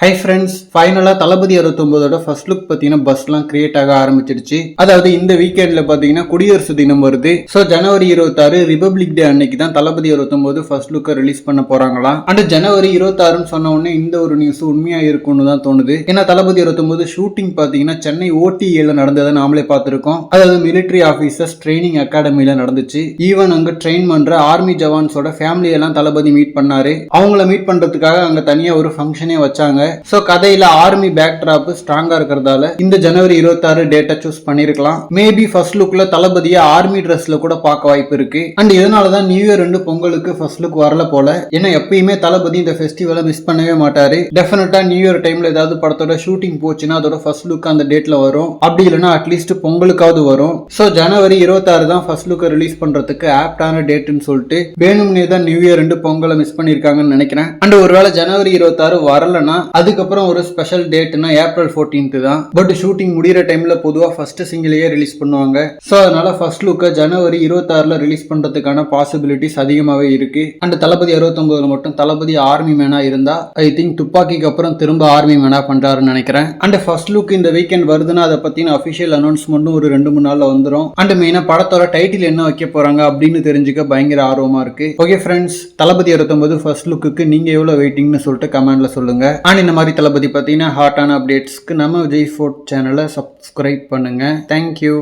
Hi friends, ஃபைனலாக தளபதி 69 first look பார்த்தீங்கன்னா பஸ்லாம் கிரியேட் ஆக ஆரம்பிச்சிருச்சு. அதாவது இந்த வீக்கெண்டில் பார்த்தீங்கன்னா குடியரசு தினம் வருது. ஸோ ஜனவரி 26 ரிபப்ளிக் டே அன்னைக்கு தான் தளபதி 69 ஃபர்ஸ்ட் லுக்கை ரிலீஸ் பண்ண போறாங்களாம். அண்ட் ஜனவரி 26 சொன்ன உடனே இந்த ஒரு நியூஸ் உண்மையாக இருக்கும்னு தான் தோணுது. ஏன்னா தளபதி 69 ஷூட்டிங் பார்த்தீங்கன்னா சென்னை OTA நடந்ததை நாமளே பார்த்துருக்கோம். அதாவது மிலிட்ரி ஆஃபீஸர்ஸ் ட்ரைனிங் அகாடமியில் நடந்துச்சு. ஈவன் அங்கே ட்ரெயின் பண்ற ஆர்மி ஜவான்ஸோட ஃபேமிலியெல்லாம் தளபதி மீட் பண்ணாரு. அவங்கள மீட் பண்றதுக்காக அங்கே தனியாக ஒரு ஃபங்க்ஷனே வச்சாங்க. சோ கதையில ஆர்மி பேக் டிராப் ஸ்ட்ராங்கா இருக்கிறதால இந்த ஜனவரி 26 டேட்டை சூஸ் பண்ணிருக்கலாம். மேபி ஃபர்ஸ்ட் லுக்ல தளபதியை ஆர்மி ட்ரெஸ்ல கூட பார்க்க வாய்ப்பு இருக்கு. அண்ட் இதனாலதான் நியூ இயர் 2 பொங்கலுக்கு ஃபர்ஸ்ட் லுக் வரல போல. ஏன்னா எப்பயுமே தளபதி இந்த ஃபெஸ்டிவலை மிஸ் பண்ணவே மாட்டாரு. டெஃபினட்டா நியூ இயர் டைம்ல ஏதாவது படத்தோட ஷூட்டிங் போச்சுன்னா அதோட ஃபர்ஸ்ட் லுக் அந்த டேட்ல வரும். அப்படி இல்லைன்னா அட்லீஸ்ட் பொங்கலுக்காவது வரும். சோ ஜனவரி 26 தான் ஃபர்ஸ்ட் லுக்கை ரிலீஸ் பண்றதுக்கு ஆப்டான டேட்னு சொல்லிட்டு வேணும்னே தான் நியூ இயர் 2 பொங்கலை மிஸ் பண்ணிருக்காங்கன்னு நினைக்கிறேன். அண்ட் ஒருவேளை ஜனவரி 26 வரலன்னா அதுக்கப்புறம் ஒரு ஸ்பெஷல் டேட்னா ஏப்ரல் 14th தான். பட் ஷூட்டிங் முடிகிற டைம்ல பொதுவாக ஃபர்ஸ்ட் சிங்கிளையே ரிலீஸ் பண்ணுவாங்க. ஸோ அதனால ஃபர்ஸ்ட் லுக்கை ஜனவரி 26 ரிலீஸ் பண்றதுக்கான பாசிபிலிட்டிஸ் அதிகமாகவே இருக்கு. அண்ட் தளபதி 69 மட்டும் தளபதி ஆர்மி மேனா இருந்தா ஐ திங்க் துப்பாக்கிக்கு அப்புறம் திரும்ப ஆர்மி மேனா பண்றாருன்னு நினைக்கிறேன். அண்ட் ஃபர்ஸ்ட் லுக் இந்த வீக்கெண்ட் வருதுன்னா அதை பத்தின அபிஷியல் அனௌன்ஸ்மெண்ட்டும் ஒரு 2-3 நாள்ல வந்துடும். அண்ட் மெயினா படத்தோட டைட்டில் என்ன வைக்க போறாங்க அப்படின்னு தெரிஞ்சுக்க பயங்கர ஆர்வமா இருக்கு. ஓகே ஃப்ரெண்ட்ஸ், தளபதி 69 ஃபர்ஸ்ட் லுக்கு நீங்க எவ்வளவு வெயிட்டிங்னு சொல்லிட்டு கமெண்ட்ல சொல்லுங்க. அண்ட் இந்த மாதிரி தளபதி பார்த்தீங்கன்னா ஹாட்டான அப்டேட்ஸ்க்கு நம்ம விஜய் ஃபோர்ட் சேனலை சப்ஸ்கிரைப் பண்ணுங்க. தேங்க்யூ.